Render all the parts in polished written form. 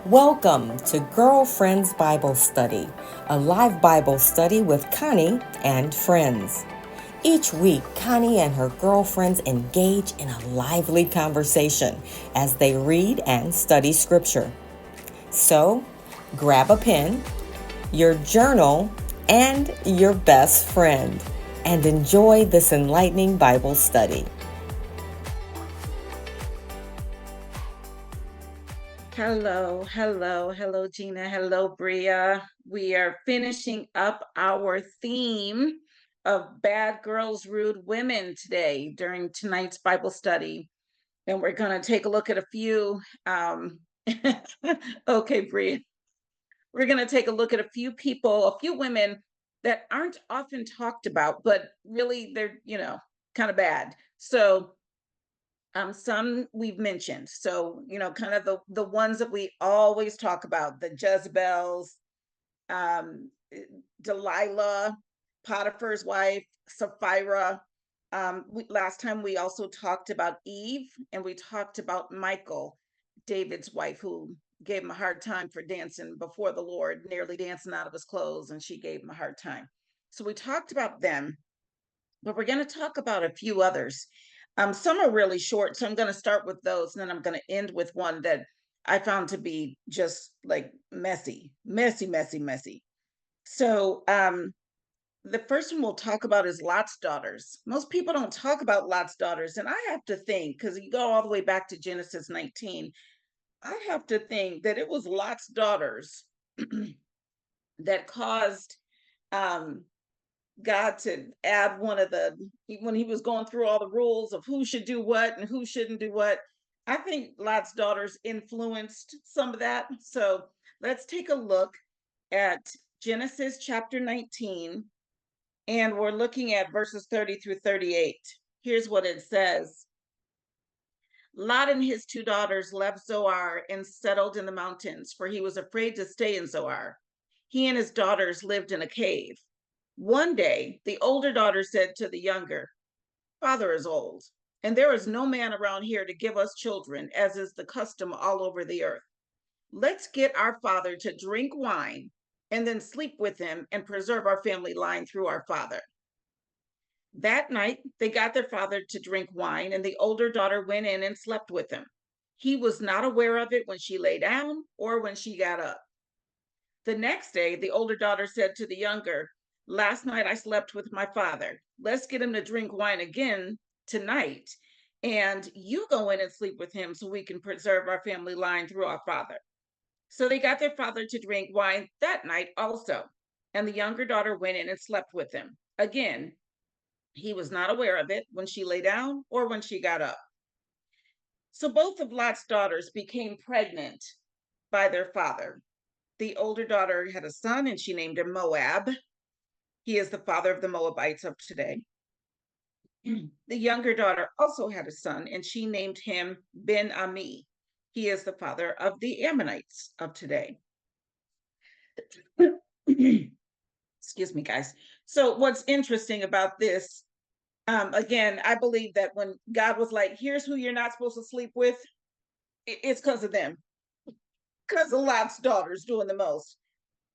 Welcome to Girlfriends Bible Study, a live Bible study with Connie and friends. Each week, Connie and her girlfriends engage in a lively conversation as they read and study Scripture. So, grab a pen, your journal, and your best friend, and enjoy this enlightening Bible study. Hello, Gina. Hello, Bria. We are finishing up our theme of bad girls, rude women today during tonight's Bible study. And we're going to take a look at a few. Okay, Bria. We're going to take a look at a few people, a few women that aren't often talked about, but really they're, kind of bad. So some we've mentioned. So, kind of the ones that we always talk about, the Jezebels, um, Delilah, Potiphar's wife, Sapphira. Last time we also talked about Eve, and we talked about Michael, David's wife, who gave him a hard time for dancing before the Lord, nearly dancing out of his clothes, and she gave him a hard time. So we talked about them, but we're going to talk about a few others. Some are really short, so I'm going to start with those, and then I'm going to end with one that I found to be just like messy. So, the first one we'll talk about is Lot's daughters. Most people don't talk about Lot's daughters, and I have to think, because you go all the way back to Genesis 19, I have to think that it was Lot's daughters that caused um, God to add one of the, when he was going through all the rules of who should do what and who shouldn't do what. I think Lot's daughters influenced some of that. So let's take a look at Genesis chapter 19, and we're looking at verses 30 through 38. Here's what it says. Lot and his two daughters left Zoar and settled in the mountains, for he was afraid to stay in Zoar. He and his daughters lived in a cave. One day, the older daughter said to the younger, "Father is old, and there is no man around here to give us children, as is the custom all over the earth. Let's get our father to drink wine and then sleep with him and preserve our family line through our father." That night, they got their father to drink wine, and the older daughter went in and slept with him. He was not aware of it when she lay down or when she got up. The next day, the older daughter said to the younger, "Last night I slept with my father. Let's get him to drink wine again tonight, and you go in and sleep with him so we can preserve our family line through our father." So they got their father to drink wine that night also, and the younger daughter went in and slept with him. Again, he was not aware of it when she lay down or when she got up. So both of Lot's daughters became pregnant by their father. The older daughter had a son, and she named him Moab. He is the father of the Moabites of today. The younger daughter also had a son, and she named him Ben Ami. He is the father of the Ammonites of today. Excuse me, guys. So, what's interesting about this, again, I believe that when God was like, "Here's who you're not supposed to sleep with," it's because of them, because of Lot's daughters doing the most.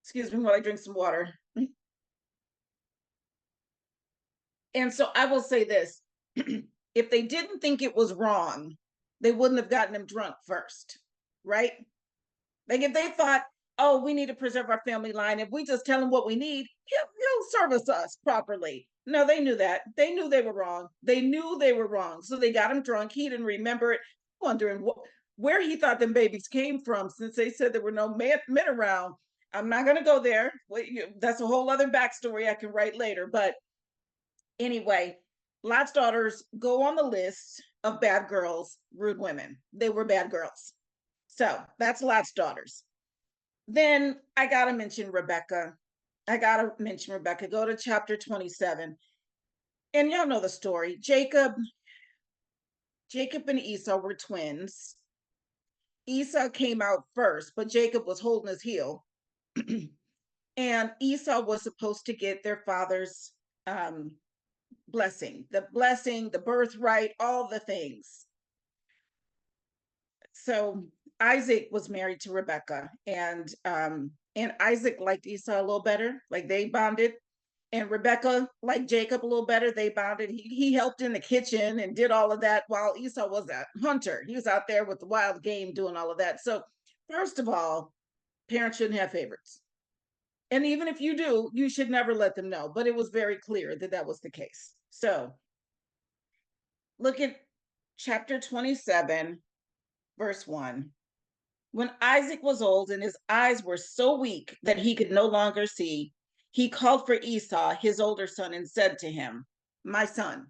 Excuse me while I drink some water. And so I will say this, if they didn't think it was wrong, they wouldn't have gotten him drunk first, right? Like if they thought, "Oh, we need to preserve our family line. If we just tell him what we need, he'll service us properly." No, they knew that. They knew they were wrong. They knew they were wrong. So they got him drunk. He didn't remember it, wondering where he thought them babies came from, since they said there were no men around. I'm not going to go there. That's a whole other backstory I can write later. But anyway, Lot's daughters go on the list of bad girls, rude women. They were bad girls. So that's Lot's daughters. Then I got to mention Rebekah. Go to chapter 27. And y'all know the story. Jacob and Esau were twins. Esau came out first, but Jacob was holding his heel. And Esau was supposed to get their father's blessing, the birthright, all the things. So Isaac was married to Rebekah, and Isaac liked Esau a little better. Like they bonded, and Rebekah liked Jacob a little better. They bonded. He helped in the kitchen and did all of that while Esau was a hunter. He was out there with the wild game doing all of that. So, first of all, parents shouldn't have favorites. And even if you do, you should never let them know. But it was very clear that that was the case. So, look at chapter 27, verse 1. When Isaac was old and his eyes were so weak that he could no longer see, he called for Esau, his older son, and said to him, "My son."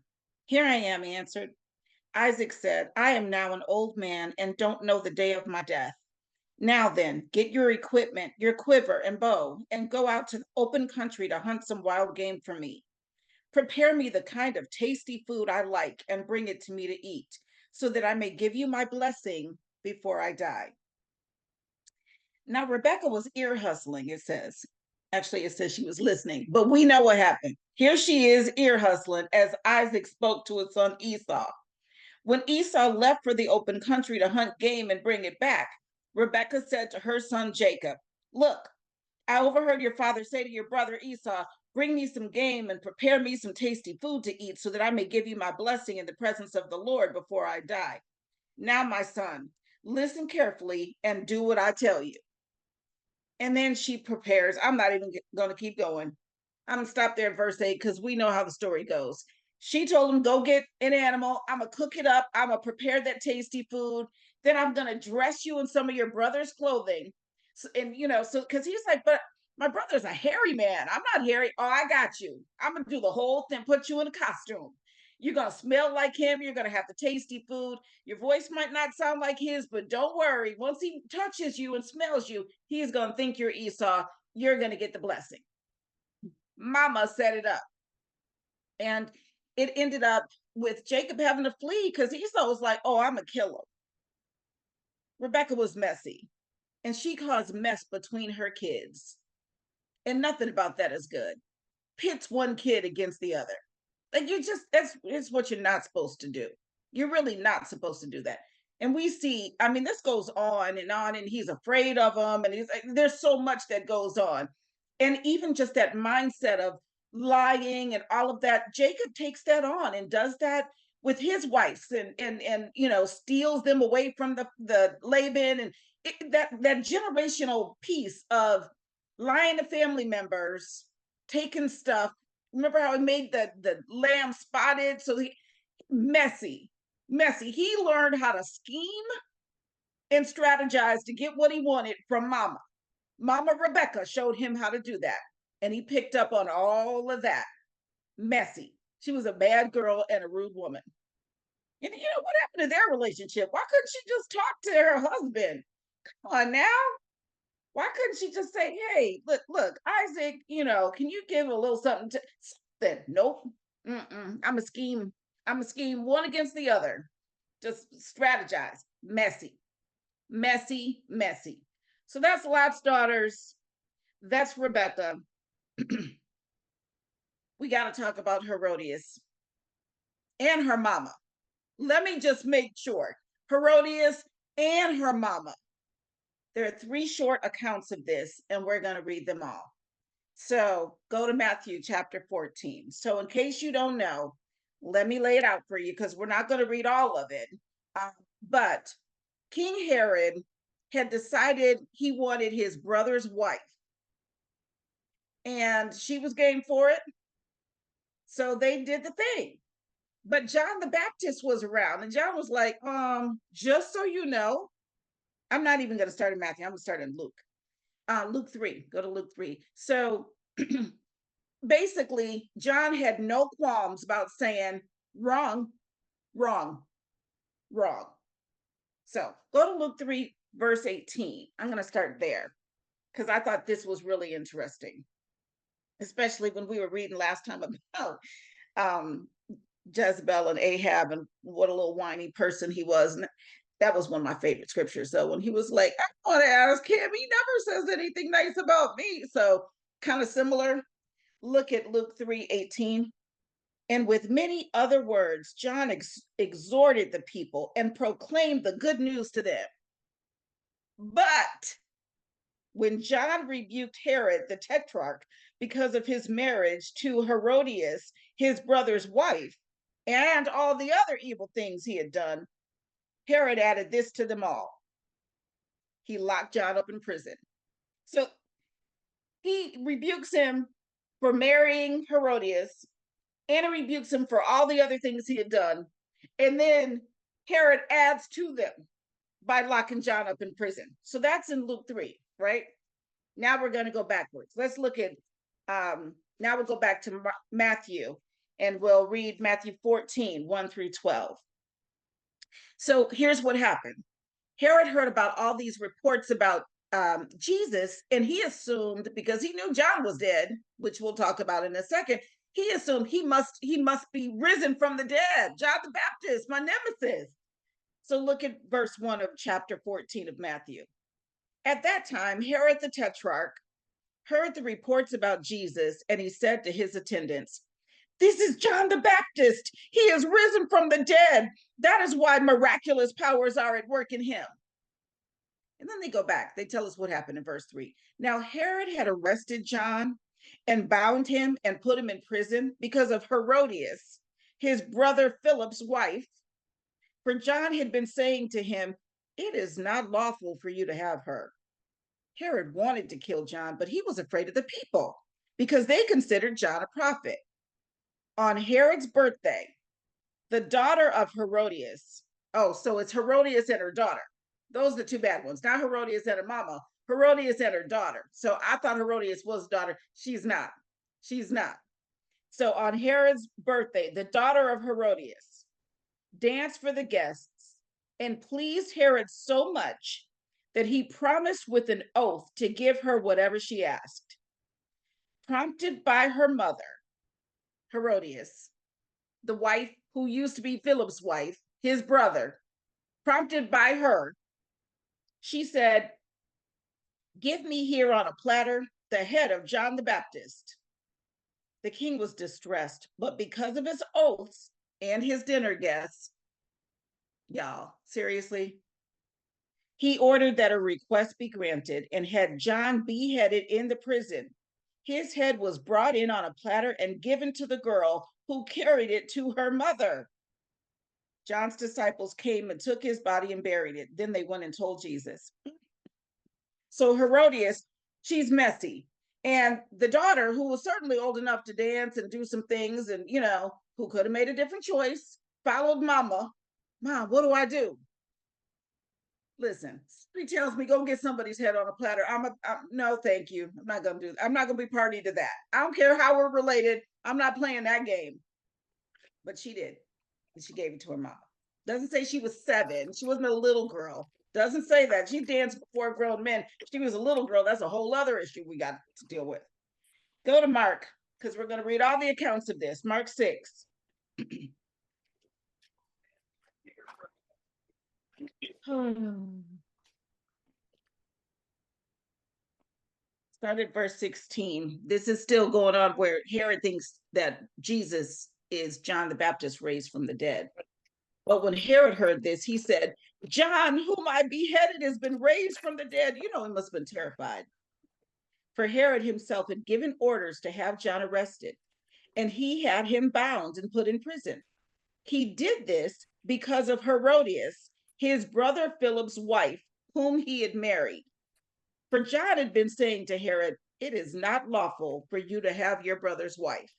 "Here I am," he answered. Isaac said, "I am now an old man and don't know the day of my death. Now then, get your equipment, your quiver and bow, and go out to the open country to hunt some wild game for me. Prepare me the kind of tasty food I like and bring it to me to eat, so that I may give you my blessing before I die." Now, Rebecca was ear hustling, it says. Actually, it says she was listening, but we know what happened. Here she is ear hustling as Isaac spoke to his son Esau. When Esau left for the open country to hunt game and bring it back, Rebecca said to her son Jacob, "Look, I overheard your father say to your brother Esau, 'Bring me some game and prepare me some tasty food to eat so that I may give you my blessing in the presence of the Lord before I die.' Now, my son, listen carefully and do what I tell you." And then she prepares. I'm not even going to keep going. I'm going to stop there at verse 8 because we know how the story goes. She told him, "Go get an animal. I'm going to cook it up. I'm going to prepare that tasty food. Then I'm going to dress you in some of your brother's clothing." So, and, so because he's like, "But my brother's a hairy man. I'm not hairy." "Oh, I got you. I'm going to do the whole thing, put you in a costume. You're going to smell like him. You're going to have the tasty food. Your voice might not sound like his, but don't worry. Once he touches you and smells you, he's going to think you're Esau. You're going to get the blessing." Mama set it up. And it ended up with Jacob having to flee because Esau was like, "Oh, I'm a killer." Rebecca was messy, and she caused mess between her kids. And nothing about that is good. Pits one kid against the other. Like it's what you're not supposed to do. You're really not supposed to do that. And we see, I mean, this goes on, and he's afraid of him, and there's so much that goes on. And even just that mindset of lying and all of that, Jacob takes that on and does that with his wives and steals them away from the Laban and that generational piece of lying to family members, taking stuff. Remember how he made the lamb spotted? So messy, messy. He learned how to scheme and strategize to get what he wanted from Mama. Mama Rebecca showed him how to do that, and he picked up on all of that. Messy. She was a bad girl and a rude woman. And what happened to their relationship? Why couldn't she just talk to her husband? Come on now. Why couldn't she just say, "Hey, look, Isaac, can you give a little something to something?" Nope. I'm a scheme. I'm a scheme one against the other. Just strategize. Messy, messy, messy. So that's Lot's daughters. That's Rebecca. We got to talk about Herodias and her mama. Let me just make sure. Herodias and her mama. There are 3 short accounts of this, and we're going to read them all. So go to Matthew chapter 14. So in case you don't know, let me lay it out for you because we're not going to read all of it. But King Herod had decided he wanted his brother's wife, and she was game for it. So they did the thing. But John the Baptist was around, and John was like, just so you know, I'm not even going to start in Matthew. I'm going to start in Luke. Luke 3. Go to Luke 3. So basically, John had no qualms about saying wrong, wrong, wrong. So go to Luke 3, verse 18. I'm going to start there because I thought this was really interesting, especially when we were reading last time about Jezebel and Ahab and what a little whiny person he was. And that was one of my favorite scriptures. So when he was like, "I want to ask him, he never says anything nice about me." So kind of similar. Look at Luke 3:18. And with many other words, John exhorted the people and proclaimed the good news to them. But when John rebuked Herod the Tetrarch because of his marriage to Herodias, his brother's wife, and all the other evil things he had done, Herod added this to them all. He locked John up in prison. So he rebukes him for marrying Herodias, and he rebukes him for all the other things he had done. And then Herod adds to them by locking John up in prison. So that's in Luke 3, right? Now we're going to go backwards. Let's look at, now we'll go back to Matthew, and we'll read Matthew 14, 1 through 12. So here's what happened. Herod heard about all these reports about Jesus, and he assumed, because he knew John was dead, which we'll talk about in a second, he assumed he must be risen from the dead. John the Baptist, my nemesis. So look at verse 1 of chapter 14 of Matthew. At that time, Herod the Tetrarch heard the reports about Jesus, and he said to his attendants, "This is John the Baptist. He is risen from the dead. That is why miraculous powers are at work in him." And then they go back. They tell us what happened in verse 3. Now, Herod had arrested John and bound him and put him in prison because of Herodias, his brother Philip's wife. For John had been saying to him, "It is not lawful for you to have her." Herod wanted to kill John, but he was afraid of the people because they considered John a prophet. On Herod's birthday, the daughter of Herodias, oh, so it's Herodias and her daughter. Those are the two bad ones, not Herodias and her mama, Herodias and her daughter. So I thought Herodias was daughter. She's not. She's not. So on Herod's birthday, the daughter of Herodias danced for the guests and pleased Herod so much that he promised with an oath to give her whatever she asked. Prompted by her mother, Herodias, the wife who used to be Philip's wife, his brother, prompted by her, she said, "Give me here on a platter the head of John the Baptist." The king was distressed, but because of his oaths and his dinner guests, y'all, seriously, he ordered that a request be granted and had John beheaded in the prison. His head was brought in on a platter and given to the girl, who carried it to her mother. John's disciples came and took his body and buried it. Then they went and told Jesus. So Herodias, she's messy. And the daughter, who was certainly old enough to dance and do some things, and, you know, who could have made a different choice, followed mama. "Mom, what do I do?" Listen, he tells me, "Go get somebody's head on a platter." No, thank you. I'm not gonna do that. I'm not gonna be party to that. I don't care how we're related. I'm not playing that game. But she did. And she gave it to her mama. Doesn't say she was 7. She wasn't a little girl. Doesn't say that. She danced before grown men. She was a little girl. That's a whole other issue we got to deal with. Go to Mark, because we're going to read all the accounts of this. Mark 6. Start at verse 16. This is still going on where Herod thinks that Jesus is John the Baptist raised from the dead. But when Herod heard this, he said, "John, whom I beheaded, has been raised from the dead." You know, he must have been terrified. For Herod himself had given orders to have John arrested, and he had him bound and put in prison. He did this because of Herodias, his brother Philip's wife, whom he had married. For John had been saying to Herod, "It is not lawful for you to have your brother's wife."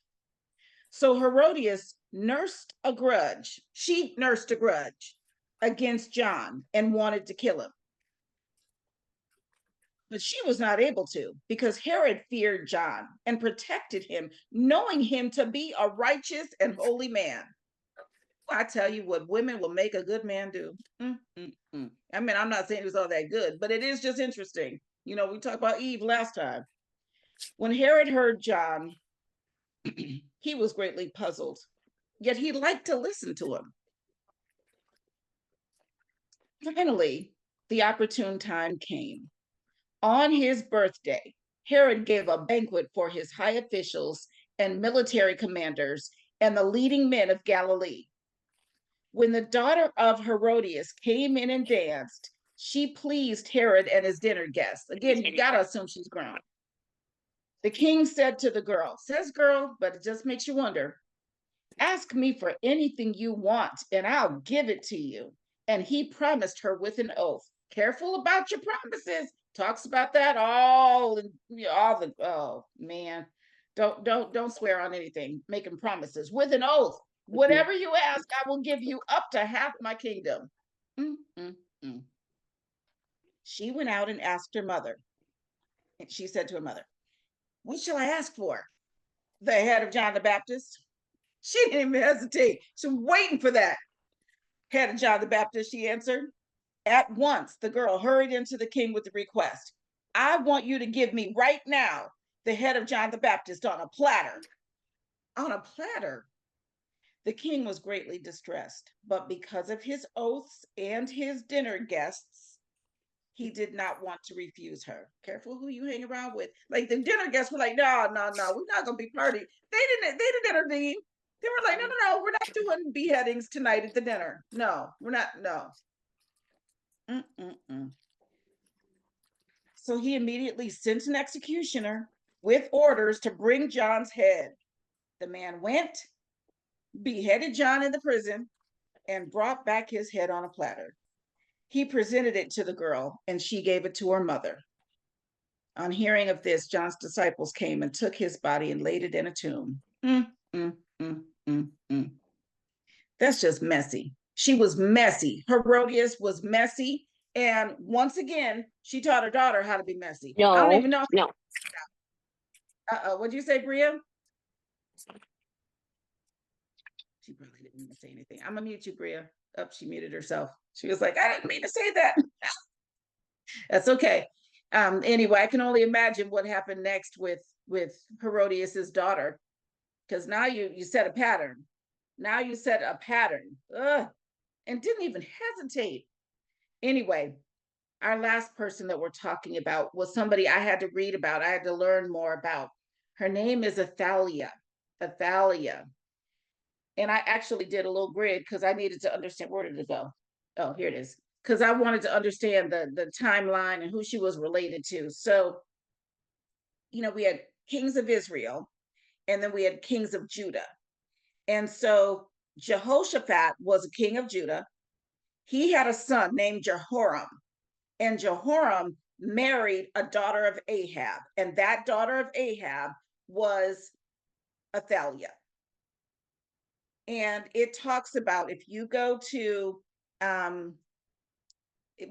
So Herodias nursed a grudge. She nursed a grudge against John and wanted to kill him. But she was not able to, because Herod feared John and protected him, knowing him to be a righteous and holy man. I tell you what, women will make a good man do. I mean, I'm not saying it was all that good, but it is just interesting. You know, we talked about Eve last time. When Herod heard John, he was greatly puzzled, yet he liked to listen to him. Finally, the opportune time came. On his birthday, Herod gave a banquet for his high officials and military commanders and the leading men of Galilee. When the daughter of Herodias came in and danced, She pleased Herod and his dinner guests. Again, you got to assume she's grown. The king said to the girl, says girl, but it just makes you wonder, ask me for anything you want and I'll give it to you. And he promised her with an oath. Careful about your promises. Talks about that all and all the oh man. Don't swear on anything. Making promises with an oath. Whatever you ask, I will give you up to half my kingdom. Mm, mm, mm. She went out and asked her mother. And she said to her mother, what shall I ask for? The head of John the Baptist. She didn't even hesitate. She was waiting for that. Head of John the Baptist, she answered. At once, the girl hurried into the king with the request. I want you to give me right now the head of John the Baptist on a platter. On a platter. The king was greatly distressed, but because of his oaths and his dinner guests, he did not want to refuse her. Careful who you hang around with. Like the dinner guests were like, no, we're not gonna be party. They didn't intervene. They were like, no, we're not doing beheadings tonight at the dinner. No, we're not, no. Mm-mm-mm. So he immediately sent an executioner with orders to bring John's head. The man went, beheaded John in the prison, and brought back his head on a platter. He presented it to the girl, and she gave it to her mother. On hearing of this, John's disciples came and took his body and laid it in a tomb. That's just messy. She was messy. Herodias was messy. And once again, she taught her daughter how to be messy. I don't even know. No. What'd you say, Bria? She probably didn't mean to say anything. I'm gonna mute you, Bria. Oh, she muted herself. She was like, I didn't mean to say that. That's okay. Anyway, I can only imagine what happened next with Herodias's daughter, because now you set a pattern. Now you set a pattern. Ugh, and didn't even hesitate. Anyway, our last person that we're talking about was somebody I had to read about. I had to learn more about. Her name is Athaliah. Athaliah. And I actually did a little grid because I needed to understand, where did it go? Oh, here it is. Because I wanted to understand the timeline and who she was related to. So, we had kings of Israel, and then we had kings of Judah. And so Jehoshaphat was a king of Judah. He had a son named Jehoram, and Jehoram married a daughter of Ahab, and that daughter of Ahab was Athaliah. And it talks about, if you go to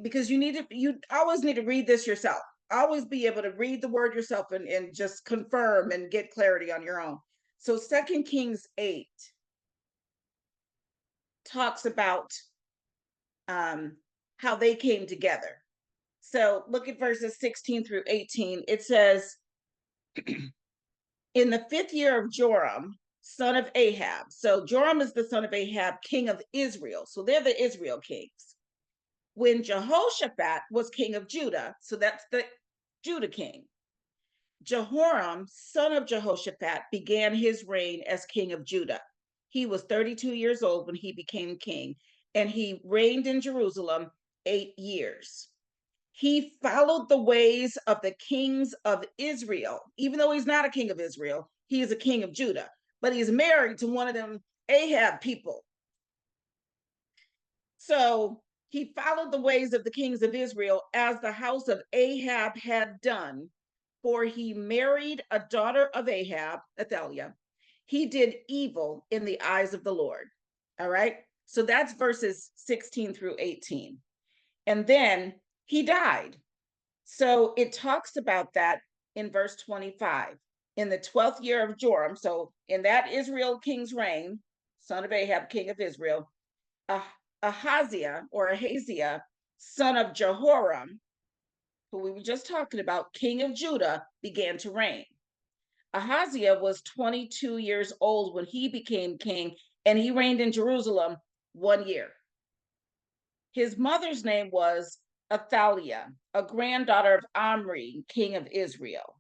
because you always need to read this yourself, always be able to read the word yourself and just confirm and get clarity on your own. So 2 Kings 8 talks about how they came together. So look at verses 16 through 18. It says, in the 5th year of Joram, son of Ahab. So Joram is the son of Ahab, king of Israel. So they're the Israel kings. When Jehoshaphat was king of Judah, so that's the Judah king, Jehoram, son of Jehoshaphat, began his reign as king of Judah. He was 32 years old when he became king, and he reigned in Jerusalem 8 years. He followed the ways of the kings of Israel. Even though he's not a king of Israel, he is a king of Judah, but he's married to one of them Ahab people. So he followed the ways of the kings of Israel as the house of Ahab had done, for he married a daughter of Ahab, Athaliah. He did evil in the eyes of the Lord. All right. So that's verses 16 through 18. And then he died. So it talks about that in verse 25. In the 12th year of Joram, so in that Israel king's reign, son of Ahab, king of Israel, Ahaziah, son of Jehoram, who we were just talking about, king of Judah, began to reign. Ahaziah was 22 years old when he became king, and he reigned in Jerusalem 1 year. His mother's name was Athaliah, a granddaughter of Omri, king of Israel.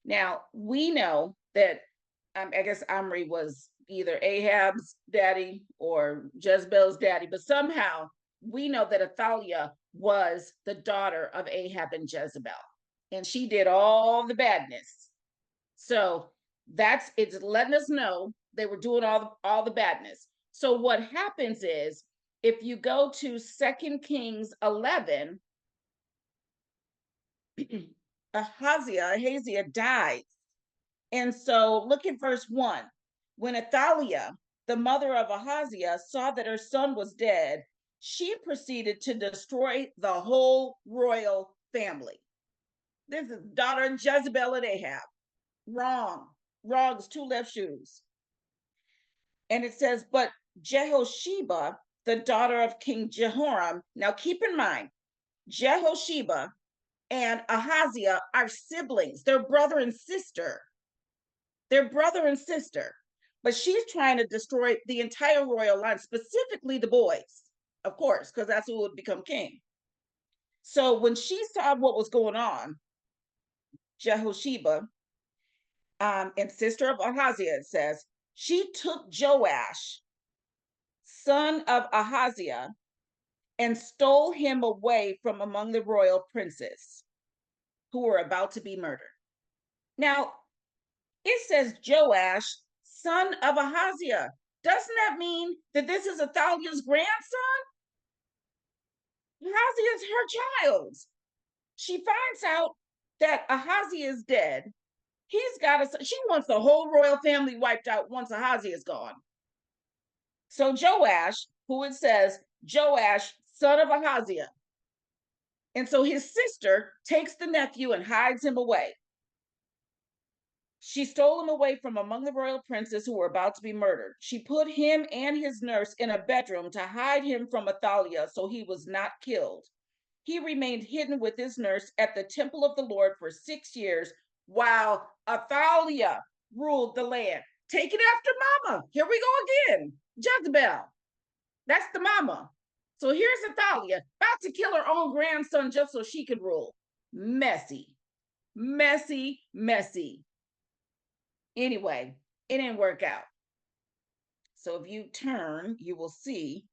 Now, we know that, I guess Omri was either Ahab's daddy or Jezebel's daddy, but somehow we know that Athaliah was the daughter of Ahab and Jezebel, and she did all the badness. So it's letting us know they were doing all the badness. So what happens is, if you go to 2 Kings 11, Ahaziah dies. And so look at verse 1. When Athaliah, the mother of Ahaziah, saw that her son was dead, she proceeded to destroy the whole royal family. This is daughter of Jezebel and Ahab. Wrong. Wrong is two left shoes. And it says, but Jehosheba, the daughter of King Jehoram, now keep in mind, Jehosheba and Ahaziah are siblings. They're brother and sister. They're brother and sister. But she's trying to destroy the entire royal line, specifically the boys, of course, because that's who would become king. So when she saw what was going on, Jehosheba, and sister of Ahaziah, it says, she took Joash, son of Ahaziah, and stole him away from among the royal princes who were about to be murdered. Now, it says Joash, son of Ahaziah. Doesn't that mean that this is Athaliah's grandson? Ahaziah is her child. She finds out that Ahaziah is dead. She wants the whole royal family wiped out once Ahaziah is gone. So Joash, who it says, Joash, son of Ahaziah. And so his sister takes the nephew and hides him away. She stole him away from among the royal princes who were about to be murdered. She put him and his nurse in a bedroom to hide him from Athaliah so he was not killed. He remained hidden with his nurse at the temple of the Lord for 6 years while Athaliah ruled the land. Take it after mama. Here we go again. Jezebel. That's the mama. So here's Athaliah about to kill her own grandson just so she could rule. Messy, messy, messy. Anyway, it didn't work out. So if you turn, you will see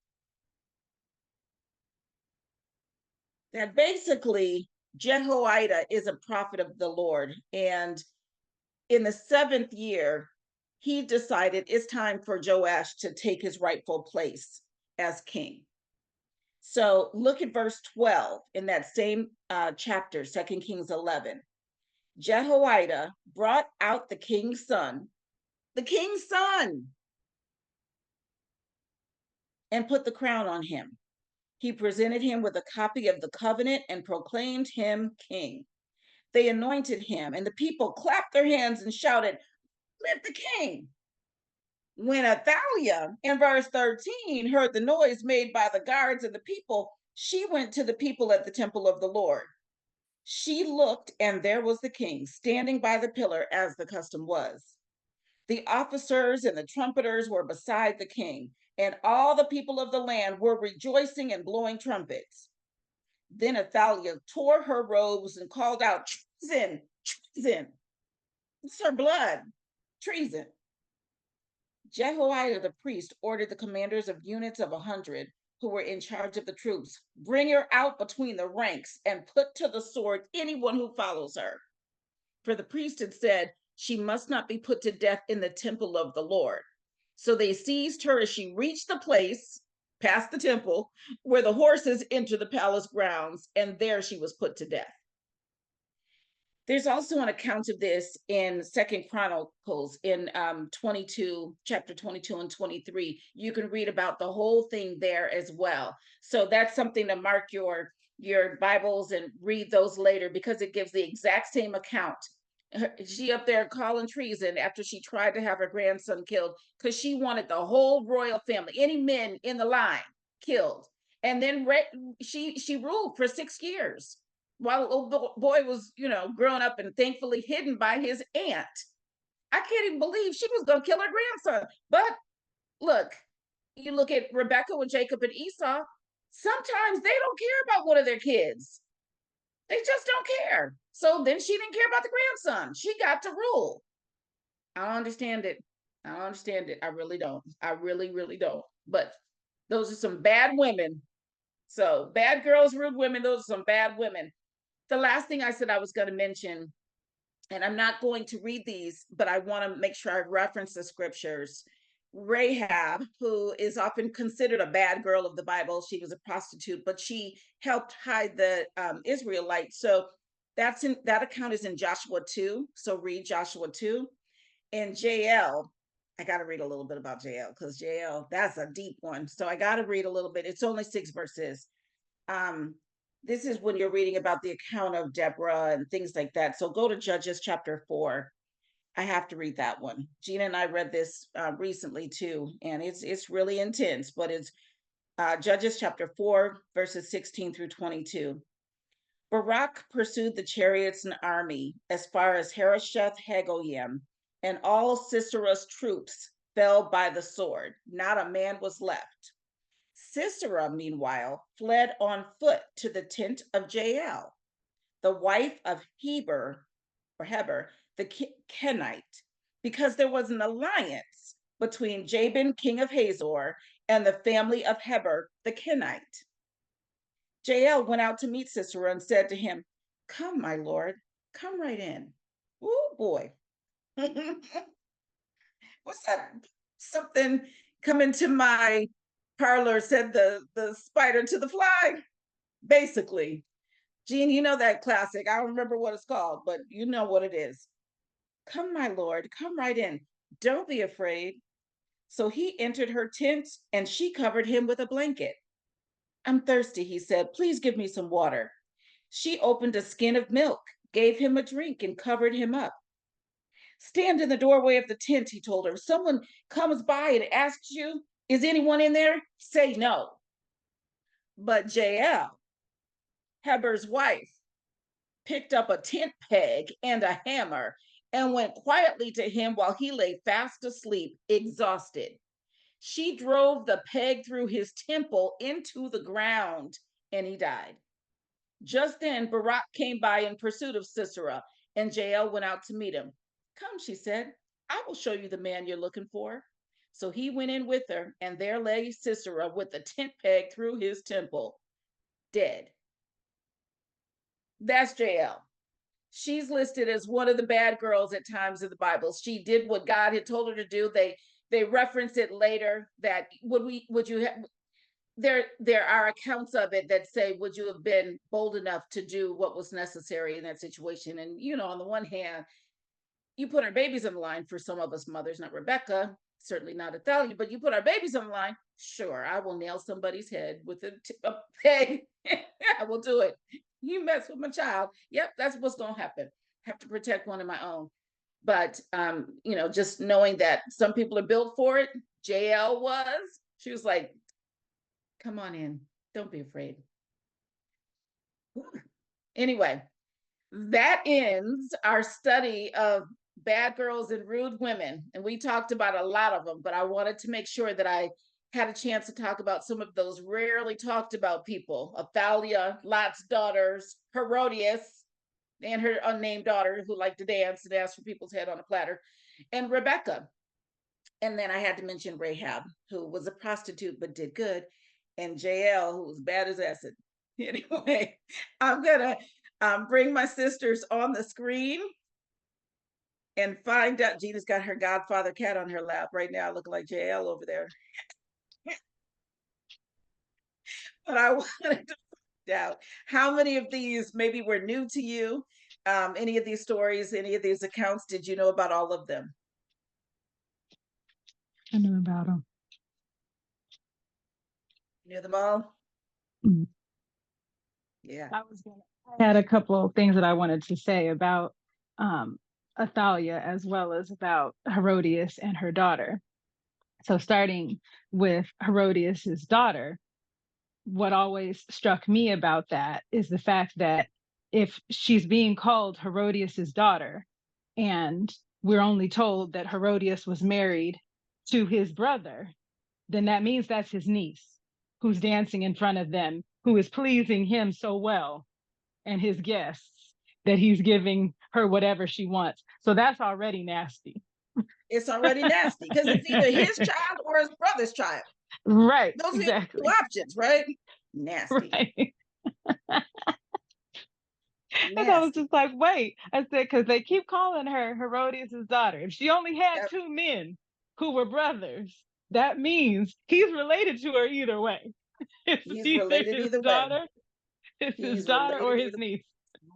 that basically Jehoiada is a prophet of the Lord. And in the 7th year, he decided it's time for Joash to take his rightful place as king. So look at verse 12 in that same chapter, 2 Kings 11. Jehoiada brought out the king's son, and put the crown on him. He presented him with a copy of the covenant and proclaimed him king. They anointed him, and the people clapped their hands and shouted, "Live the king!" When Athaliah, in verse 13, heard the noise made by the guards and the people, she went to the people at the temple of the Lord. She looked, and there was the king standing by the pillar as the custom was. The officers and the trumpeters were beside the king, and all the people of the land were rejoicing and blowing trumpets. Then Athaliah tore her robes and called out, "Treason! Treason! It's her blood! Treason!" Jehoiada the priest ordered the commanders of units of 100 who were in charge of the troops, "Bring her out between the ranks and put to the sword anyone who follows her." For the priest had said, she must not be put to death in the temple of the Lord. So they seized her as she reached the place, past the temple, where the horses enter the palace grounds, and there she was put to death. There's also an account of this in 2 Chronicles in chapter 22 and 23. You can read about the whole thing there as well. So that's something to mark your Bibles and read those later, because it gives the exact same account. She up there calling treason after she tried to have her grandson killed because she wanted the whole royal family, any men in the line, killed. And then she ruled for 6 years while the little boy was, growing up and thankfully hidden by his aunt. I can't even believe she was going to kill her grandson. But look, you look at Rebekah with Jacob and Esau, sometimes they don't care about one of their kids. They just don't care. So then she didn't care about the grandson. She got to rule. I don't understand it. I really don't. I really, really don't. But those are some bad women. So bad girls, rude women, those are some bad women. The last thing I said I was going to mention, and I'm not going to read these, but I want to make sure I reference the scriptures. Rahab, who is often considered a bad girl of the Bible, she was a prostitute, but she helped hide the Israelites. So that account is in Joshua 2. So read Joshua 2. And Jael, I got to read a little bit about Jael because Jael, that's a deep one. So I got to read a little bit. It's only 6 verses. Um, this is when you're reading about the account of Deborah and things like that. So go to Judges chapter 4. I have to read that one. Gina and I read this recently too, and it's really intense. But it's Judges chapter 4, verses 16 through 22. Barak pursued the chariots and army as far as Harosheth Hagoyim, and all Sisera's troops fell by the sword. Not a man was left. Sisera, meanwhile, fled on foot to the tent of Jael, the wife of Heber, the Kenite, because there was an alliance between Jabin, king of Hazor, and the family of Heber, the Kenite. Jael went out to meet Sisera and said to him, "Come, my lord, come right in." Oh boy. What's that? Something coming to my parlor, said the spider to the fly. Basically, Jean, you know that classic. I don't remember what it's called, but you know what it is. "Come, my lord, come right in. Don't be afraid." So he entered her tent and she covered him with a blanket. "I'm thirsty," he said. "Please give me some water." She opened a skin of milk, gave him a drink, and covered him up. "Stand in the doorway of the tent," he told her. "If someone comes by and asks you, 'Is anyone in there?' say no." But Jael, Heber's wife, picked up a tent peg and a hammer and went quietly to him while he lay fast asleep, exhausted. She drove the peg through his temple into the ground, and he died. Just then, Barak came by in pursuit of Sisera, and Jael went out to meet him. "Come," she said, "I will show you the man you're looking for." So he went in with her, and there lay Sisera with the tent peg through his temple, dead. That's Jael. She's listed as one of the bad girls at times in the Bible. She did what God had told her to do. They reference it later that would you have, there are accounts of it that say, would you have been bold enough to do what was necessary in that situation? And on the one hand, you put our babies on the line. For some of us mothers, not Rebekah, certainly not Athaliah, but you put our babies on the line. Sure, I will nail somebody's head with a peg. I will do it. You mess with my child, yep, that's what's going to happen. Have to protect one of my own. But just knowing that some people are built for it. Jael was. She was like, "Come on in, don't be afraid." Anyway, that ends our study of bad girls and rude women, and we talked about a lot of them, but I wanted to make sure that I had a chance to talk about some of those rarely talked about people: Athaliah, Lot's daughters, Herodias, and her unnamed daughter who liked to dance and ask for people's head on a platter, and Rebekah. And then I had to mention Rahab, who was a prostitute but did good, and Jael, who was bad as acid. Anyway, I'm gonna bring my sisters on the screen and find out. Gina's got her godfather cat on her lap right now, looking like Jael over there. But I wanted to find out how many of these maybe were new to you. Any of these stories, any of these accounts, did you know about all of them? I knew about them. You knew them all? Mm. Yeah. I had a couple of things that I wanted to say about Athaliah, as well as about Herodias and her daughter. So starting with Herodias's daughter, what always struck me about that is the fact that if she's being called Herodias's daughter, and we're only told that Herodias was married to his brother, then that means that's his niece who's dancing in front of them, who is pleasing him so well and his guests that he's giving her whatever she wants. So that's already nasty. It's already nasty because it's either his child or his brother's child. Right. Those are Exactly. the two options, right? Nasty. Right. And I was Nasty. just like, wait. I said, because they keep calling her Herodias' daughter. If she only had Yep. 2 men who were brothers, that means he's related to her either way. It's He's either related his either way. daughter, it's his He's daughter or related his either niece.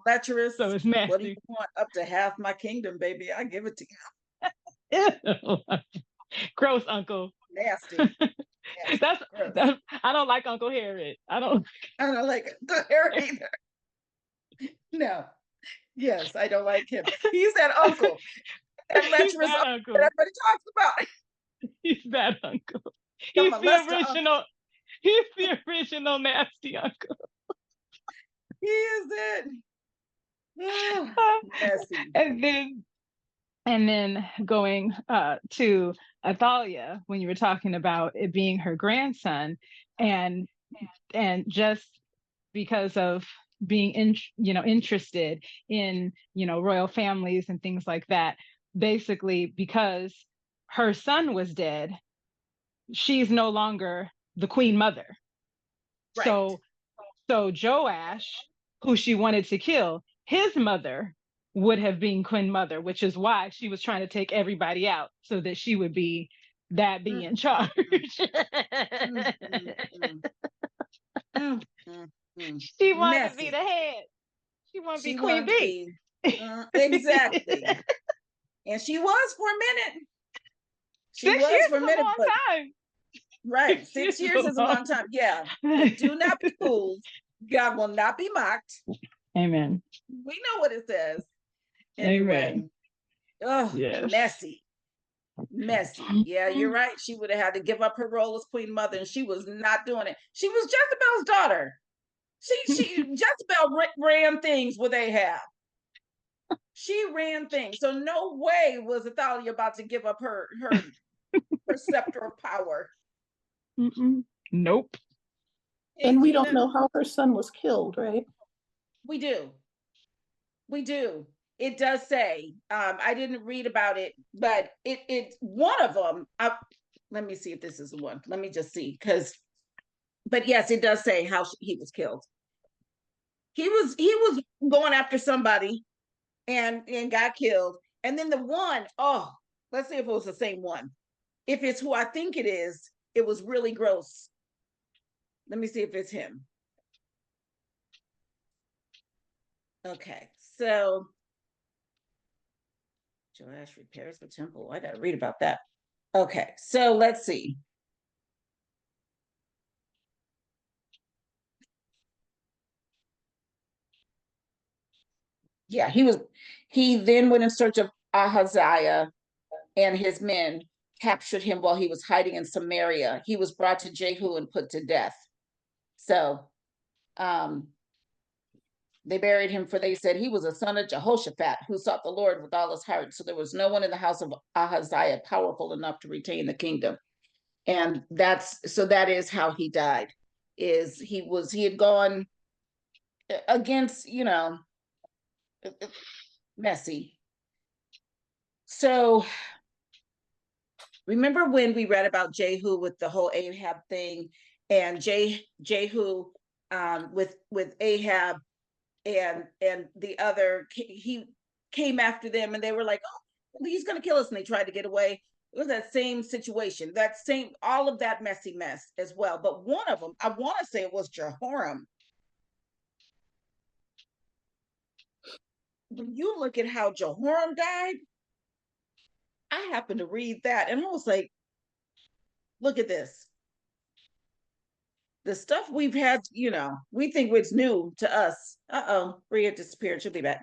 lecherous. So it's What do you nasty. want? Up to half my kingdom, baby. I give it to Gross, Uncle. you. Nasty. Nasty. that's Gross. that's I don't like Uncle Harriet. I don't. I don't like the hair either. No. Yes, I don't like him. He's that uncle. That He's lecherous that uncle that uncle. everybody talks about. He's that uncle. The He's the molester uncle. original. He's the original nasty uncle. He is it. Oh, messy. And then going to Athaliah, when you were talking about it being her grandson, and just because of being interested in royal families and things like that, basically because her son was dead, she's no longer the queen mother. Right. So Joash, who she wanted to kill, his mother would have been queen mother, which is why she was trying to take everybody out so that she would be in charge. She wanted to be Messy. the head. She wanted to be She Queen wanted to Bee. be exactly. And she was for a minute. She 6 was years for a is a minute, long but time. right, 6 years is a long time. Yeah. But do not be fooled. God will not be mocked. Amen. We know what it says. Anyway. Amen. Oh, yes. Messy. Yeah, you're right. She would have had to give up her role as queen mother, and she was not doing it. She was Jezebel's daughter. She Jezebel ran things with Ahab. She ran things. So no way was Athaliah about to give up her scepter of power. Nope. And we don't know how her son was killed, right? We do. It does say. I didn't read about it, but it one of them. Let me see if this is the one. Let me just see, but yes, it does say how he was killed. He was going after somebody and got killed. And then the one, let's see if it was the same one. If it's who I think it is, it was really gross. Let me see if it's him. Okay, so Joash repairs the temple. I gotta read about that. Okay, so let's see. Yeah, he then went in search of Ahaziah, and his men captured him while he was hiding in Samaria. He was brought to Jehu and put to death. So they buried him, for they said he was a son of Jehoshaphat who sought the Lord with all his heart. So there was no one in the house of Ahaziah powerful enough to retain the kingdom. And that is how he died. He had gone against, messy. So remember when we read about Jehu with the whole Ahab thing, and Jehu with Ahab and the other, he came after them, and they were like, oh, he's going to kill us, and they tried to get away. It was that same situation, all of that messy mess as well. But one of them, I want to say it was Jehoram. When you look at how Jehoram died, I happened to read that, and I was like, look at this. The stuff we've had, we think it's new to us. Bria disappeared. She'll be back.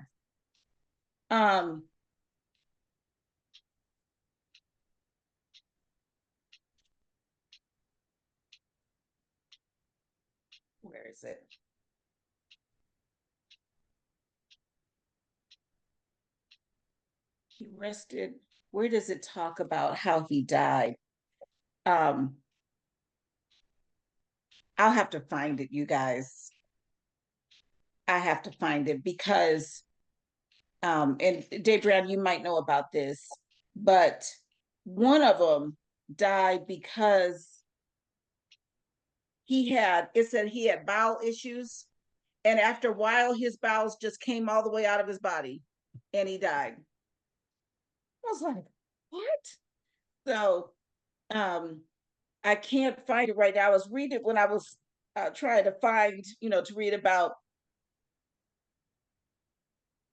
Where is it? He rested. Where does it talk about how he died? I'll have to find it, you guys. I have to find it because, and Dave Brown, you might know about this, but one of them died because it said he had bowel issues. And after a while, his bowels just came all the way out of his body and he died. I was like, what? So I can't find it right now. I was reading it when I was trying to find, to read about.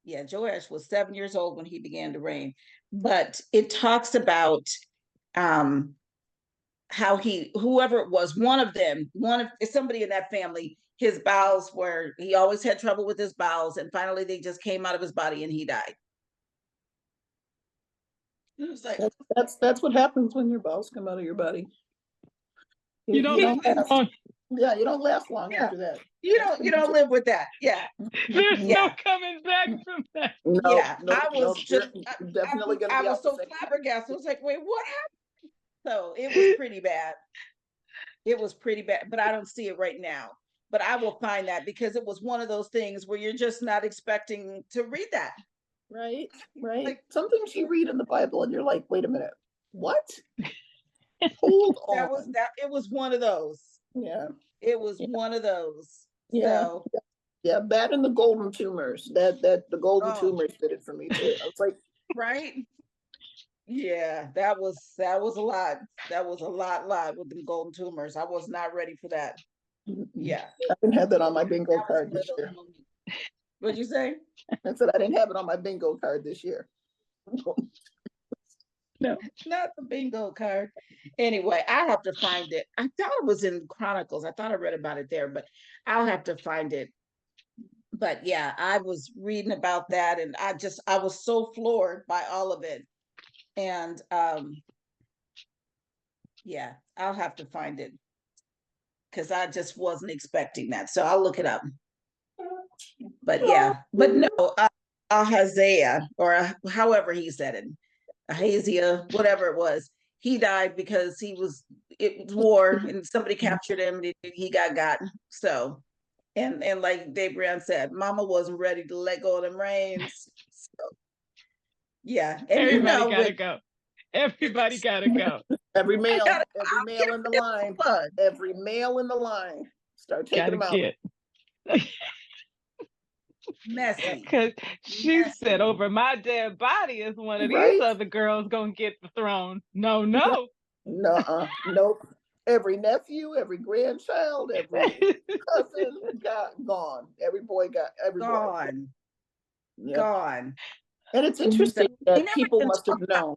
Yeah, Joash was 7 years old when he began to reign. But it talks about how whoever it was, one of somebody in that family, his bowels he always had trouble with his bowels, and finally they just came out of his body and he died. It was like, that's what happens when your bowels come out of your body. You don't last long. Yeah, you don't last long after that. You don't live with that. Yeah. There's no coming back from that. No, Yeah. no, I was just definitely gonna be. I was so flabbergasted. I was like, wait, what happened? So it was pretty bad. It was pretty bad, but I don't see it right now. But I will find that, because it was one of those things where you're just not expecting to read that. Right. Like, some things you read in the Bible and you're like, wait a minute, what? Hold on. It was one of those. Yeah. It was one of those. Yeah. So, yeah, that and the golden tumors. That the golden tumors did it for me too. I was like, right. Yeah, that was a lot. That was a lot with the golden tumors. I was not ready for that. Yeah. I didn't have that on my bingo card this year. What'd you say? I said I didn't have it on my bingo card this year. No, not the bingo card. Anyway, I have to find it. I thought it was in Chronicles. I thought I read about it there, but I'll have to find it. But yeah, I was reading about that, and I was so floored by all of it. And yeah, I'll have to find it, because I just wasn't expecting that. So I'll look it up. But yeah, but no, Ahaziah, or however he said it, Ahaziah, whatever it was, he died because it was war and somebody captured him and he got. So, and like Dave Brown said, Mama wasn't ready to let go of them reins. So, yeah, and everybody gotta go. Everybody gotta go. Every male in the line. Every male in the line. Start taking them out. Messy. Because she said, over my dead body is one of these other girls gonna get the throne. No. Nope. Every nephew, every grandchild, every cousin got gone. Every boy got gone. Yep. Gone. And it's interesting that people must have known.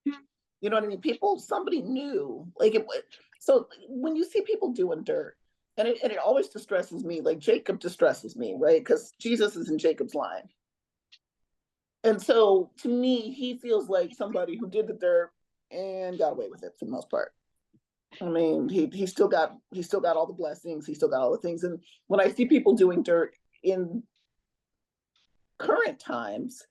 You know what I mean? Somebody knew. So when you see people doing dirt, and it always distresses me, like Jacob distresses me, right? Because Jesus is in Jacob's line. And so to me, he feels like somebody who did the dirt and got away with it for the most part. I mean, he still got all the blessings, he still got all the things. And when I see people doing dirt in current times,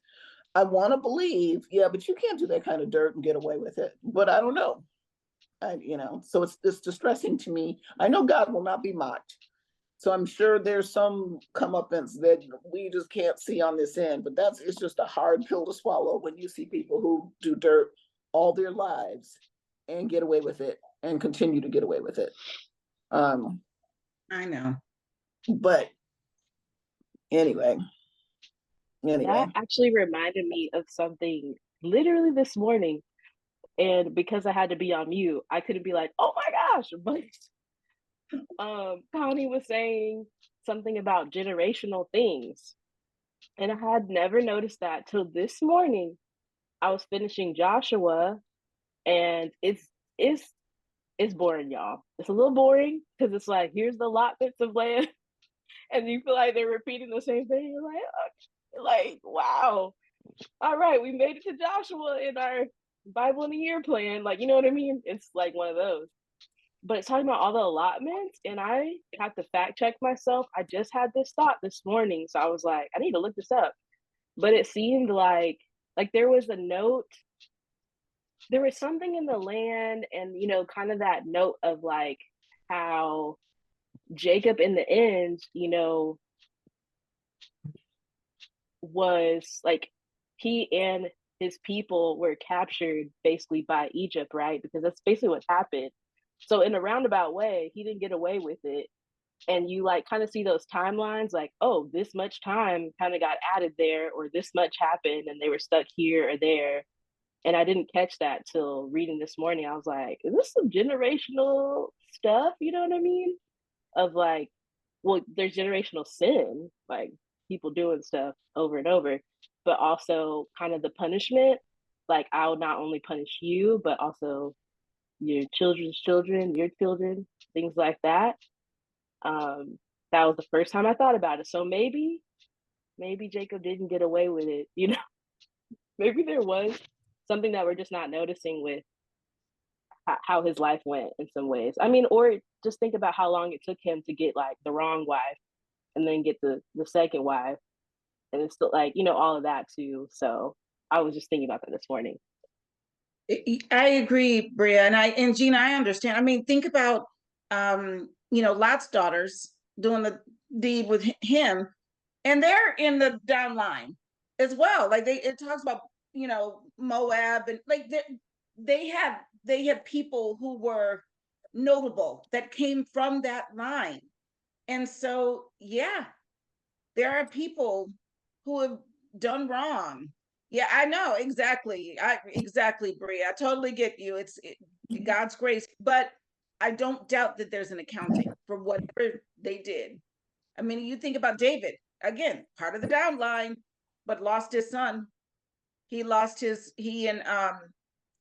I want to believe, yeah, but you can't do that kind of dirt and get away with it. But I don't know. So it's distressing to me. I know God will not be mocked. So I'm sure there's some comeuppance that we just can't see on this end, but it's just a hard pill to swallow when you see people who do dirt all their lives and get away with it and continue to get away with it. I know. But anyway. That actually reminded me of something literally this morning. And because I had to be on mute, I couldn't be like, oh my gosh. But Connie was saying something about generational things. And I had never noticed that till this morning. I was finishing Joshua, and it's boring, y'all. It's a little boring because it's like, here's the allotments of land. And you feel like they're repeating the same thing. You're like, wow. All right, we made it to Joshua in our Bible in a year plan. Like, you know what I mean? It's like one of those. But it's talking about all the allotments, and I have to fact check myself. I just had this thought this morning, so I was like, I need to look this up. But it seemed like there was a note. There was something in the land, and kind of that note of like how Jacob in the end, was like, he and his people were captured basically by Egypt, right? Because that's basically what happened. So in a roundabout way, he didn't get away with it. And you like kind of see those timelines, like, oh, this much time kind of got added there, or this much happened and they were stuck here or there. And I didn't catch that till reading this morning. I was like, is this some generational stuff? You know what I mean? Of like, well, there's generational sin, like people doing stuff over and over, but also kind of the punishment. Like, I'll not only punish you, but also your children's children, your children, things like that. That was the first time I thought about it. So maybe Jacob didn't get away with it. You know, maybe there was something that we're just not noticing with how his life went in some ways. I mean, or just think about how long it took him to get like the wrong wife and then get the second wife, and it's still like, you know, all of that too. So I was just thinking about that this morning. I agree, Bria, and Gina, I understand. I mean, think about Lot's daughters doing the deed with him, and they're in the down line as well. Like it talks about Moab, and like they had people who were notable that came from that line, and so yeah, there are people who have done wrong. Yeah, I know exactly. Exactly, Bria. I totally get you. It's God's grace, but I don't doubt that there's an accounting for whatever they did. I mean, you think about David, again, part of the downline, but lost his son. He and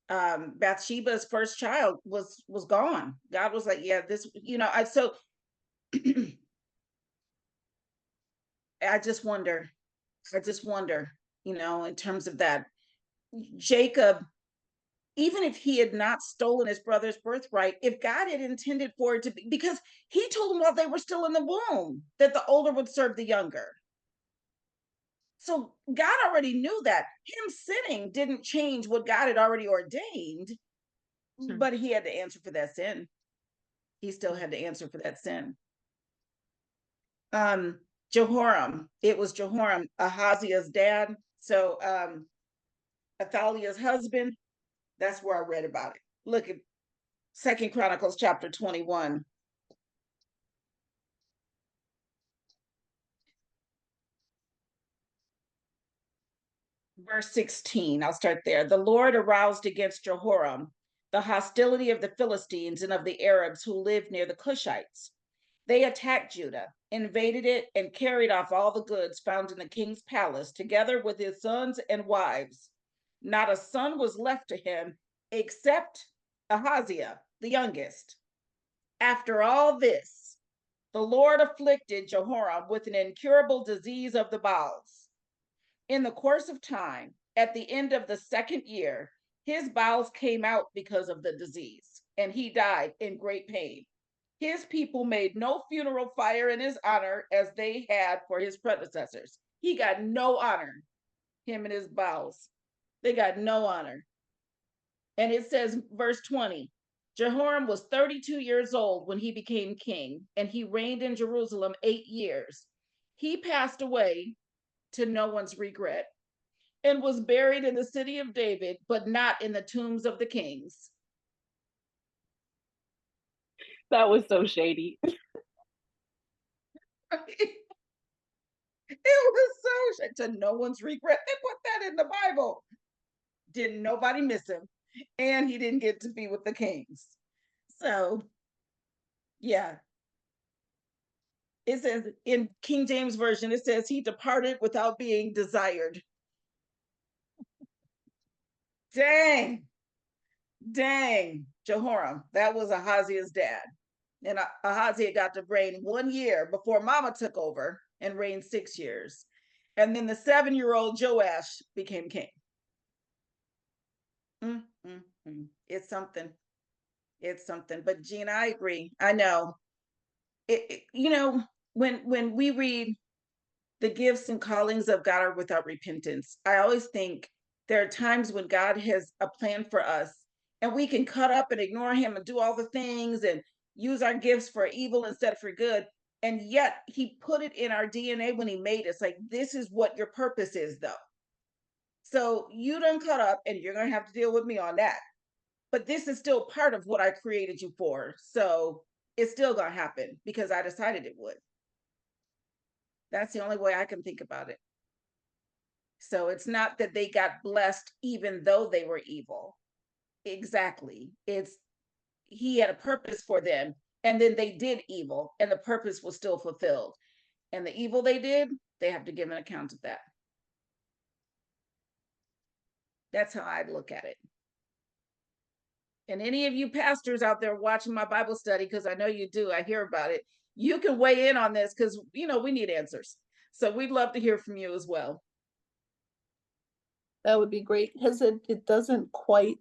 Bathsheba's first child was gone. God was like, yeah, this, so I just wonder, in terms of that, Jacob, even if he had not stolen his brother's birthright, if God had intended for it to be, because he told them while they were still in the womb that the older would serve the younger. So God already knew that. Him sinning didn't change what God had already ordained, but he had to answer for that sin. He still had to answer for that sin. Jehoram, it was Jehoram, Ahaziah's dad. So Athaliah's husband, that's where I read about it. Look at 2 Chronicles chapter 21. Verse 16, I'll start there. The Lord aroused against Jehoram the hostility of the Philistines and of the Arabs who lived near the Cushites. They attacked Judah, invaded it, and carried off all the goods found in the king's palace, together with his sons and wives. Not a son was left to him except Ahaziah, the youngest. After all this, the Lord afflicted Jehoram with an incurable disease of the bowels. In the course of time, at the end of the second year, his bowels came out because of the disease, and he died in great pain. His people made no funeral fire in his honor as they had for his predecessors. He got no honor, him and his bowels. They got no honor. And it says, verse 20, Jehoram was 32 years old when he became king, and he reigned in Jerusalem 8 years. He passed away to no one's regret and was buried in the city of David, but not in the tombs of the kings. That was so shady. It was so shady. To no one's regret. They put that in the Bible. Didn't nobody miss him. And he didn't get to be with the kings. So, yeah. It says in King James Version, it says he departed without being desired. Dang. Jehoram, that was Ahaziah's dad. And Ahaziah got to reign 1 year before Mama took over and reigned 6 years. And then the 7-year-old Joash became king. It's something. It's something. But Gina, I agree. I know. When we read the gifts and callings of God are without repentance, I always think there are times when God has a plan for us and we can cut up and ignore him and do all the things and use our gifts for evil instead of for good. And yet he put it in our DNA when he made us. Like, this is what your purpose is, though. So you done cut up and you're going to have to deal with me on that. but this is still part of what I created you for. So it's still going to happen because I decided it would. That's the only way I can think about it. So it's not that they got blessed even though they were evil. Exactly. It's he had a purpose for them, and then they did evil, and the purpose was still fulfilled. And the evil they did, they have to give an account of that. That's how I look at it. And any of you pastors out there watching my Bible study, because I know you do, I hear about it, you can weigh in on this because, you know, we need answers. So we'd love to hear from you as well. That would be great, because it doesn't quite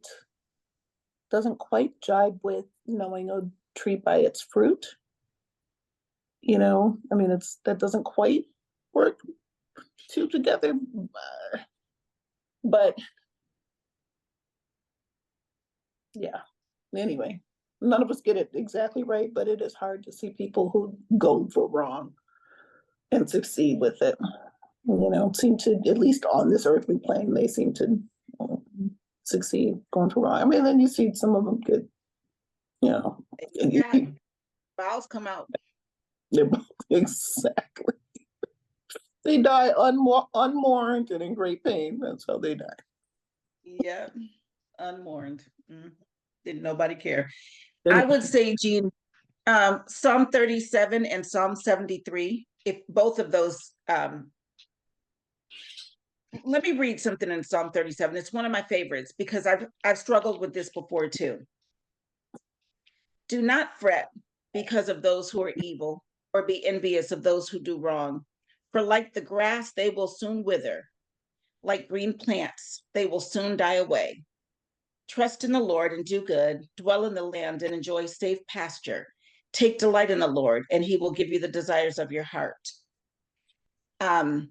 jibe with knowing a tree by its fruit. You know, I mean, that doesn't quite work two together. But yeah, anyway, none of us get it exactly right, but it is hard to see people who go for wrong and succeed with it. You know, seem to, at least on this earthly plane, they seem to succeed going for wrong. I mean, then you see some of them get, you know, Vows come out. Exactly. They die unmourned and in great pain. That's how they die. Yeah, unmourned. Didn't nobody care. I would say, Jean, Psalm 37 and Psalm 73, if both of those, let me read something in Psalm 37. It's one of my favorites because I've struggled with this before too. Do not fret because of those who are evil, or be envious of those who do wrong. For like the grass, they will soon wither. Like green plants, they will soon die away. Trust in the Lord and do good. Dwell in the land and enjoy safe pasture. Take delight in the Lord, and he will give you the desires of your heart. And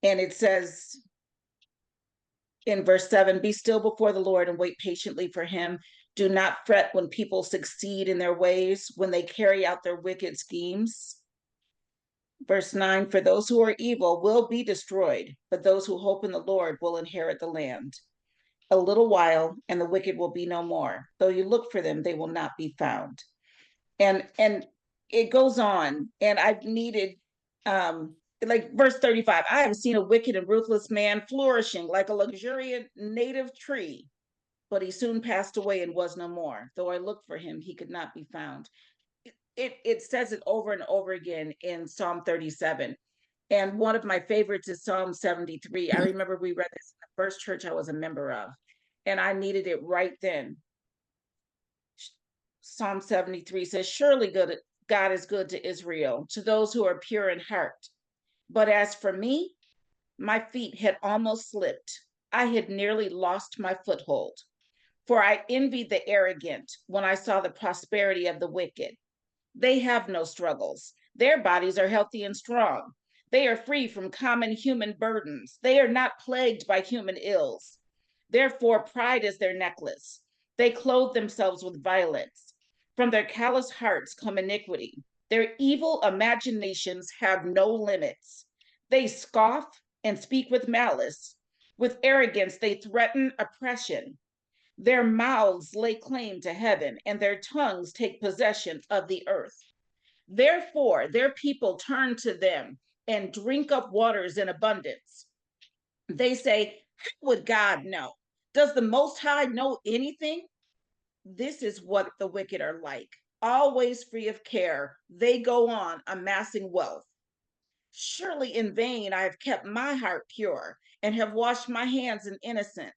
it says in verse 7, be still before the Lord and wait patiently for him. Do not fret when people succeed in their ways, when they carry out their wicked schemes. Verse 9, for those who are evil will be destroyed, but those who hope in the Lord will inherit the land. A little while, and the wicked will be no more. Though you look for them, they will not be found. And it goes on, and I've needed, like verse 35, I have seen a wicked and ruthless man flourishing like a luxuriant native tree, but he soon passed away and was no more. Though I looked for him, he could not be found. It says it over and over again in Psalm 37. And one of my favorites is Psalm 73. I remember we read this in the first church I was a member of, and I needed it right then. Psalm 73 says, surely God is good to Israel, to those who are pure in heart. But as for me, my feet had almost slipped. I had nearly lost my foothold. For I envied the arrogant when I saw the prosperity of the wicked. They have no struggles. Their bodies are healthy and strong. They are free from common human burdens. They are not plagued by human ills. Therefore, pride is their necklace. They clothe themselves with violence. From their callous hearts come iniquity. Their evil imaginations have no limits. They scoff and speak with malice. With arrogance, they threaten oppression. Their mouths lay claim to heaven, and their tongues take possession of the earth. Therefore, their people turn to them and drink up waters in abundance. They say, how would God know? Does the Most High know anything? This is what the wicked are like. Always free of care, they go on amassing wealth. Surely in vain I have kept my heart pure and have washed my hands in innocence.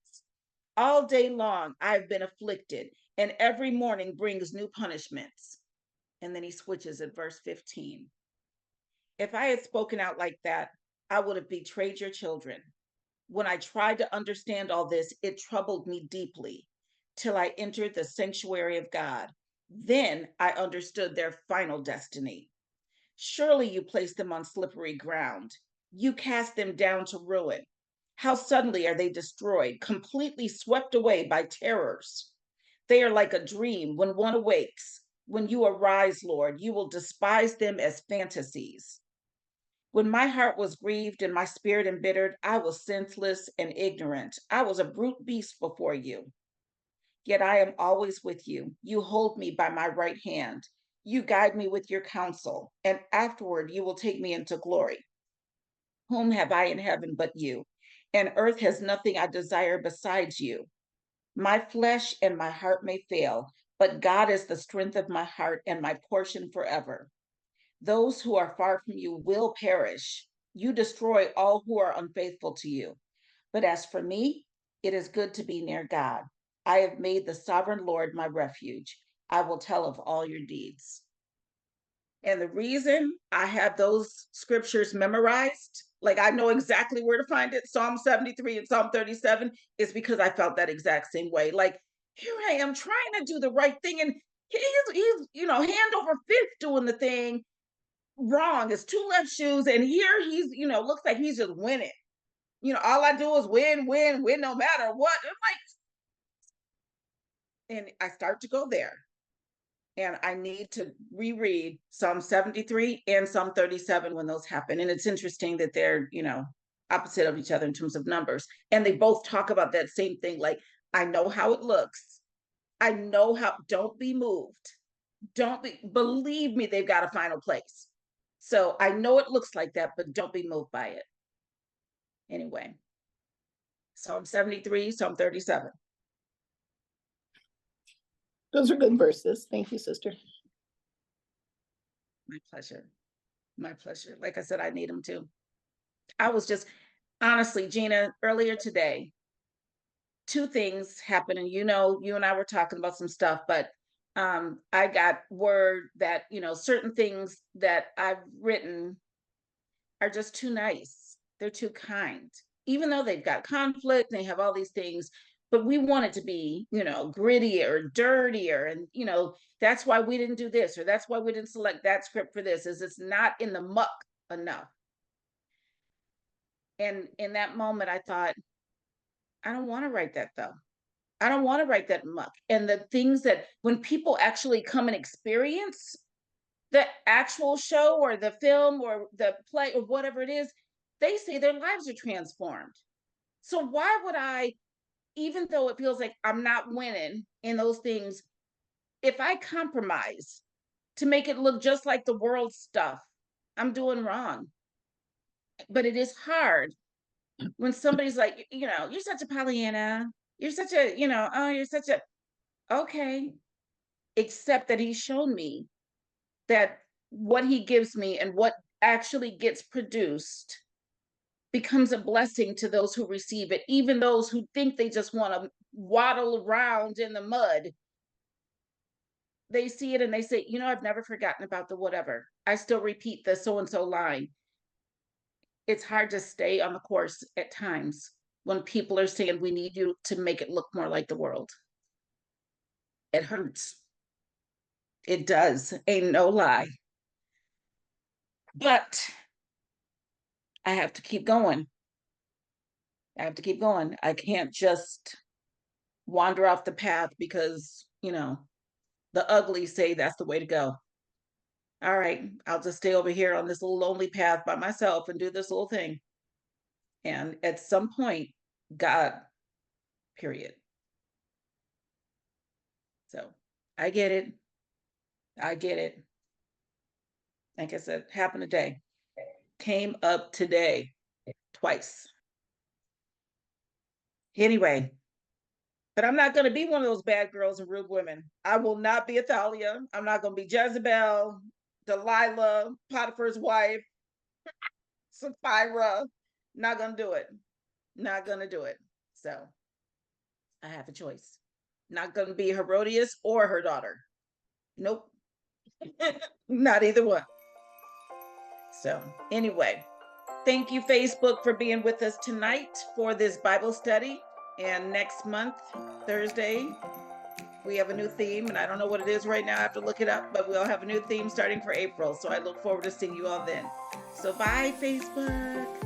All day long I've been afflicted, and every morning brings new punishments. And then he switches at verse 15. If I had spoken out like that, I would have betrayed your children. When I tried to understand all this, it troubled me deeply till I entered the sanctuary of God. Then I understood their final destiny. Surely you placed them on slippery ground. You cast them down to ruin. How suddenly are they destroyed, completely swept away by terrors. They are like a dream when one awakes. When you arise, Lord, you will despise them as fantasies. When my heart was grieved and my spirit embittered, I was senseless and ignorant. I was a brute beast before you. Yet I am always with you. You hold me by my right hand. You guide me with your counsel, and afterward you will take me into glory. Whom have I in heaven but you? And earth has nothing I desire besides you. My flesh and my heart may fail, but God is the strength of my heart and my portion forever. Those who are far from you will perish. You destroy all who are unfaithful to you. But as for me, it is good to be near God. I have made the sovereign Lord my refuge. I will tell of all your deeds. And the reason I have those scriptures memorized, like I know exactly where to find it, Psalm 73 and Psalm 37, is because I felt that exact same way. Like, here I am trying to do the right thing, and he's hand over fist doing the thing wrong. It's two left shoes, and here he's, looks like he's just winning. All I do is win, win, win, no matter what. And I start to go there. And I need to reread Psalm 73 and Psalm 37 when those happen. And it's interesting that they're, opposite of each other in terms of numbers. And they both talk about that same thing. Like, I know how it looks. I know how, don't be moved. Believe me, they've got a final place. So I know it looks like that, but don't be moved by it. Anyway, Psalm 73, Psalm 37. Those are good verses. Thank you, sister. My pleasure. My pleasure. Like I said, I need them too. I was just, honestly, Gina, earlier today, two things happened. And you and I were talking about some stuff, but I got word that, certain things that I've written are just too nice. They're too kind. Even though they've got conflict, they have all these things, but we want it to be, grittier, dirtier. And, that's why we didn't do this, or that's why we didn't select that script for this, is it's not in the muck enough. And in that moment, I thought, I don't want to write that though. I don't want to write that muck. And the things that when people actually come and experience the actual show or the film or the play or whatever it is, they say their lives are transformed. So why would I, even though it feels like I'm not winning in those things, if I compromise to make it look just like the world stuff, I'm doing wrong. But it is hard when somebody's like, you're such a Pollyanna, you're such a, you're such a, okay. Except that he's shown me that what he gives me and what actually gets produced becomes a blessing to those who receive it, even those who think they just want to waddle around in the mud. They see it and they say, I've never forgotten about the whatever. I still repeat the so-and-so line. It's hard to stay on the course at times when people are saying, we need you to make it look more like the world. It hurts. It does. Ain't no lie. But I have to keep going. I can't just wander off the path because, the ugly say that's the way to go. All right, I'll just stay over here on this little lonely path by myself and do this little thing. And at some point, God, period. So I get it. Like I said, happened today. Came up today twice. Anyway, but I'm not going to be one of those bad girls and rude women. I will not be Athaliah. I'm not going to be Jezebel, Delilah, Potiphar's wife, Sapphira. Not going to do it. Not going to do it. So I have a choice. Not going to be Herodias or her daughter. Nope. Not either one. So anyway, thank you, Facebook, for being with us tonight for this Bible study. And next month, Thursday, we have a new theme, and I don't know what it is right now. I have to look it up, but we'll have a new theme starting for April. So I look forward to seeing you all then. So bye, Facebook.